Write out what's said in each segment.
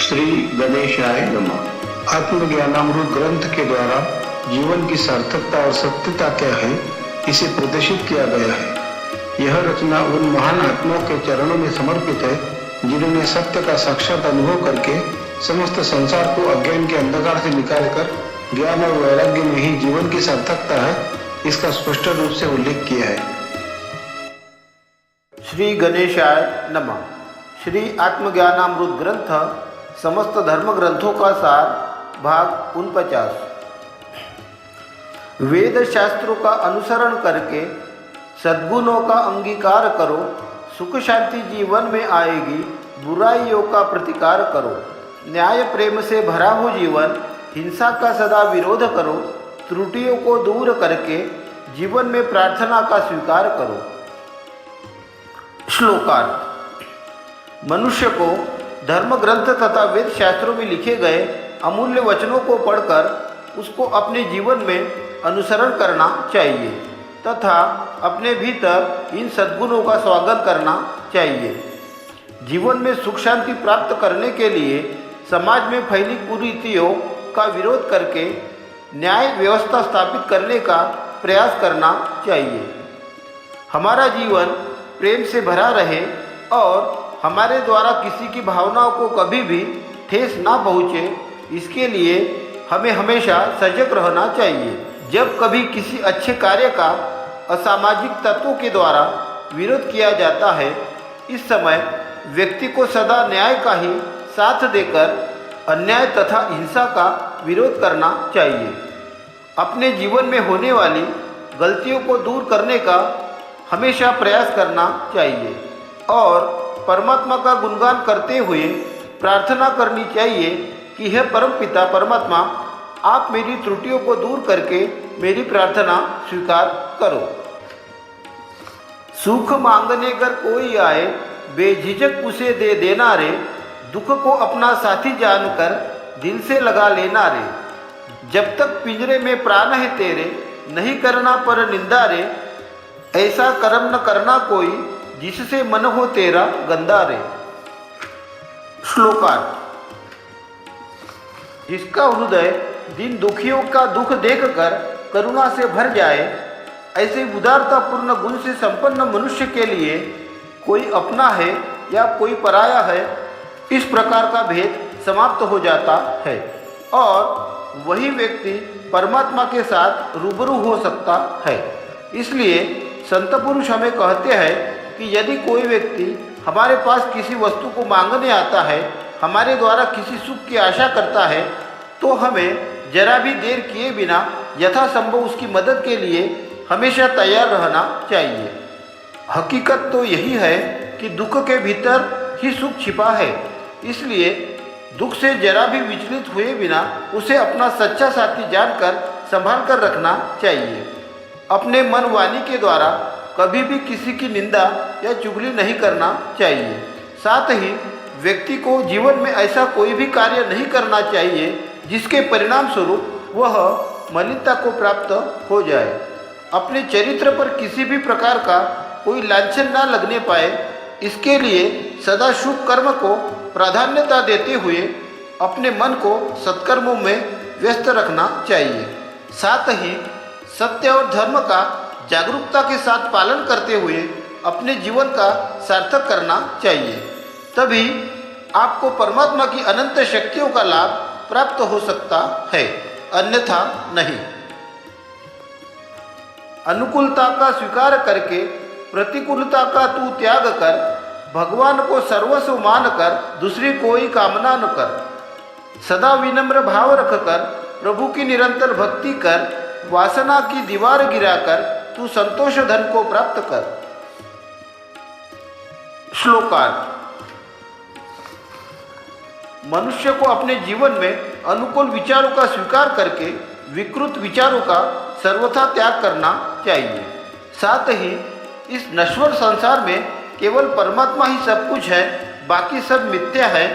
श्री गणेशाय नमः। आत्मज्ञानामृत ग्रंथ के द्वारा जीवन की सार्थकता और सत्यता क्या है, इसे प्रदर्शित किया गया है। यह रचना उन महान आत्माओं के चरणों में समर्पित है जिन्होंने सत्य का साक्षात अनुभव करके समस्त संसार को अज्ञान के अंधकार से निकालकर ज्ञान और वैराग्य में ही जीवन की सार्थकता है, इसका स्पष्ट रूप से उल्लेख किया है। श्री गणेशाय नमः। श्री आत्मज्ञानामृत ग्रंथ समस्त धर्म ग्रंथों का सार भाग 49। वेद शास्त्रों का अनुसरण करके सद्गुणों का अंगीकार करो, सुख शांति जीवन में आएगी, बुराइयों का प्रतिकार करो। न्याय प्रेम से भरा हो जीवन, हिंसा का सदा विरोध करो। त्रुटियों को दूर करके जीवन में प्रार्थना का स्वीकार करो। श्लोकार्थ। मनुष्य को धर्म ग्रंथ तथा वेद शास्त्रों में लिखे गए अमूल्य वचनों को पढ़कर उसको अपने जीवन में अनुसरण करना चाहिए तथा अपने भीतर इन सद्गुणों का स्वागत करना चाहिए। जीवन में सुख शांति प्राप्त करने के लिए समाज में फैली कुरीतियों का विरोध करके न्याय व्यवस्था स्थापित करने का प्रयास करना चाहिए। हमारा जीवन प्रेम से भरा रहे और हमारे द्वारा किसी की भावनाओं को कभी भी ठेस ना पहुँचे, इसके लिए हमें हमेशा सजग रहना चाहिए। जब कभी किसी अच्छे कार्य का असामाजिक तत्वों के द्वारा विरोध किया जाता है, इस समय व्यक्ति को सदा न्याय का ही साथ देकर अन्याय तथा हिंसा का विरोध करना चाहिए। अपने जीवन में होने वाली गलतियों को दूर करने का हमेशा प्रयास करना चाहिए और परमात्मा का गुणगान करते हुए प्रार्थना करनी चाहिए कि हे परमपिता परमात्मा, आप मेरी त्रुटियों को दूर करके मेरी प्रार्थना स्वीकार करो। सुख मांगने कर कोई आए, बेझिझक उसे दे देना रे। दुख को अपना साथी जानकर दिल से लगा लेना रे। जब तक पिंजरे में प्राण है तेरे, नहीं करना पर निंदा रे। ऐसा कर्म न करना कोई, जिससे मन हो तेरा गंदा रे। श्लोकार्थ। जिसका हृदय दीन दुखियों का दुख देखकर करुणा से भर जाए, ऐसे उदारतापूर्ण गुण से संपन्न मनुष्य के लिए कोई अपना है या कोई पराया है, इस प्रकार का भेद समाप्त हो जाता है और वही व्यक्ति परमात्मा के साथ रूबरू हो सकता है। इसलिए संत पुरुष हमें कहते हैं कि यदि कोई व्यक्ति हमारे पास किसी वस्तु को मांगने आता है, हमारे द्वारा किसी सुख की आशा करता है, तो हमें जरा भी देर किए बिना यथासंभव उसकी मदद के लिए हमेशा तैयार रहना चाहिए। हकीकत तो यही है कि दुख के भीतर ही सुख छिपा है, इसलिए दुख से जरा भी विचलित हुए बिना उसे अपना सच्चा साथी जानकर संभाल कर रखना चाहिए। अपने मन वाणी के द्वारा कभी भी किसी की निंदा या चुगली नहीं करना चाहिए। साथ ही व्यक्ति को जीवन में ऐसा कोई भी कार्य नहीं करना चाहिए जिसके परिणाम स्वरूप वह मलिनता को प्राप्त हो जाए। अपने चरित्र पर किसी भी प्रकार का कोई लांछन न लगने पाए, इसके लिए सदा शुभ कर्म को प्राधान्यता देते हुए अपने मन को सत्कर्मों में व्यस्त रखना चाहिए। साथ ही सत्य और धर्म का जागरूकता के साथ पालन करते हुए अपने जीवन का सार्थक करना चाहिए। तभी आपको परमात्मा की अनंत शक्तियों का लाभ प्राप्त हो सकता है, अन्यथा नहीं। अनुकूलता का स्वीकार करके प्रतिकूलता का तू त्याग कर, भगवान को सर्वस्व मानकर दूसरी कोई कामना न कर। सदा विनम्र भाव रखकर प्रभु की निरंतर भक्ति कर, वासना की दीवार गिराकर तू संतोष धन को प्राप्त कर। श्लोकार्थ। मनुष्य को अपने जीवन में अनुकूल विचारों का स्वीकार करके विकृत विचारों का सर्वथा त्याग करना चाहिए। साथ ही इस नश्वर संसार में केवल परमात्मा ही सब कुछ है, बाकी सब मिथ्या है।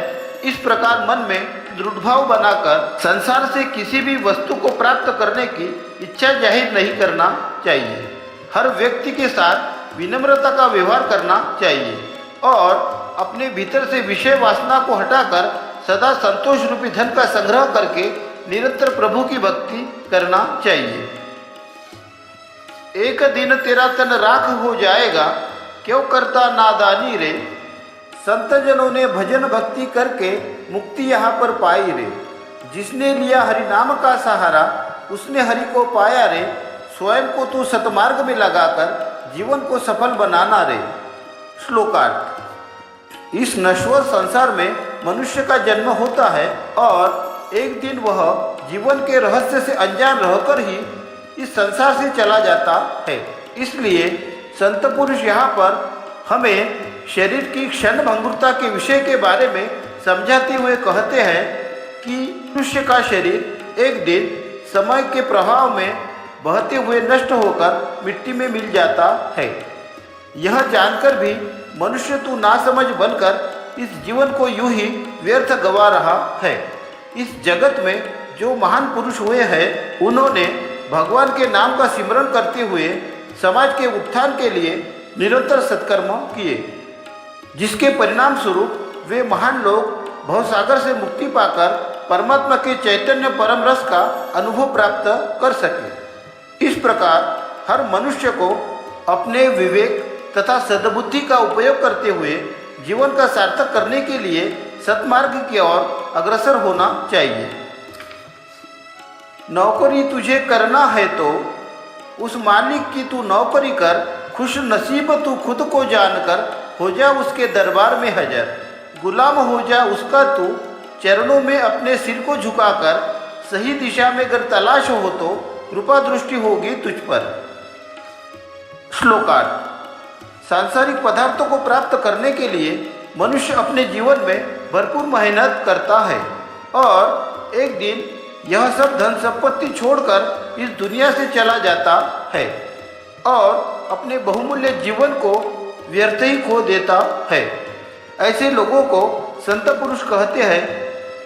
इस प्रकार मन में दृढ़भाव बनाकर संसार से किसी भी वस्तु को प्राप्त करने की इच्छा जाहिर नहीं करना चाहिए। हर व्यक्ति के साथ विनम्रता का व्यवहार करना चाहिए और अपने भीतर से विषय वासना को हटाकर सदा संतोष रूपी धन का संग्रह करके निरंतर प्रभु की भक्ति करना चाहिए। एक दिन तेरा तन राख हो जाएगा, क्यों करता नादानी रे। संत जनों ने भजन भक्ति करके मुक्ति यहाँ पर पाई रे। जिसने लिया हरि नाम का सहारा, उसने हरि को पाया रे। स्वयं को तू सतमार्ग में लगाकर जीवन को सफल बनाना रे। श्लोकार्थ। इस नश्वर संसार में मनुष्य का जन्म होता है और एक दिन वह जीवन के रहस्य से अनजान रहकर ही इस संसार से चला जाता है। इसलिए संत पुरुष यहाँ पर हमें शरीर की क्षण भंगुरता के विषय के बारे में समझाते हुए कहते हैं कि मनुष्य का शरीर एक दिन समय के प्रभाव में बहते हुए नष्ट होकर मिट्टी में मिल जाता है। यह जानकर भी मनुष्य तू नासमझ बनकर इस जीवन को यूं ही व्यर्थ गवा रहा है। इस जगत में जो महान पुरुष हुए हैं, उन्होंने भगवान के नाम का सिमरण करते हुए समाज के उत्थान के लिए निरंतर सत्कर्म किए, जिसके परिणाम स्वरूप वे महान लोग भवसागर से मुक्ति पाकर परमात्मा के चैतन्य परम रस का अनुभव प्राप्त कर सके। इस प्रकार हर मनुष्य को अपने विवेक तथा सद्बुद्धि का उपयोग करते हुए जीवन का सार्थक करने के लिए सत्मार्ग की ओर अग्रसर होना चाहिए। नौकरी तुझे करना है तो उस मालिक की तू नौकरी कर, खुश नसीब तू खुद को जानकर हो जा उसके दरबार में हाजिर। गुलाम हो जा उसका तू चरणों में अपने सिर को झुकाकर, सही दिशा में अगर तलाश हो तो कृपा दृष्टि होगी तुझ पर। श्लोकार्थ। सांसारिक पदार्थों को प्राप्त करने के लिए मनुष्य अपने जीवन में भरपूर मेहनत करता है और एक दिन यह सब धन संपत्ति छोड़कर इस दुनिया से चला जाता है और अपने बहुमूल्य जीवन को व्यर्थ ही खो देता है। ऐसे लोगों को संत पुरुष कहते हैं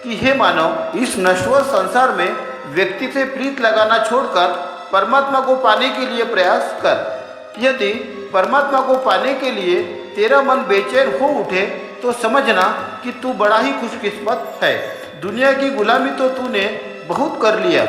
कि हे मानव, इस नश्वर संसार में व्यक्ति से प्रीत लगाना छोड़कर परमात्मा को पाने के लिए प्रयास कर। यदि परमात्मा को पाने के लिए तेरा मन बेचैन हो उठे तो समझना कि तू बड़ा ही खुशकिस्मत है। दुनिया की गुलामी तो तूने बहुत कर लिया,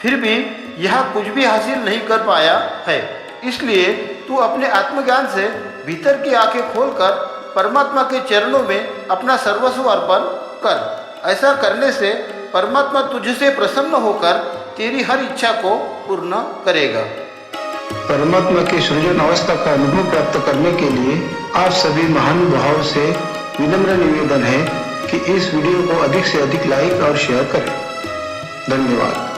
फिर भी यह कुछ भी हासिल नहीं कर पाया है। इसलिए तू अपने आत्मज्ञान से भीतर की आंखें खोलकर परमात्मा के चरणों में अपना सर्वस्व अर्पण कर। ऐसा करने से परमात्मा तुझसे प्रसन्न होकर तेरी हर इच्छा को पूर्ण करेगा। परमात्मा की सृजन अवस्था का अनुभव प्राप्त करने के लिए आप सभी महानुभावों से विनम्र निवेदन है कि इस वीडियो को अधिक से अधिक लाइक और शेयर करें। धन्यवाद।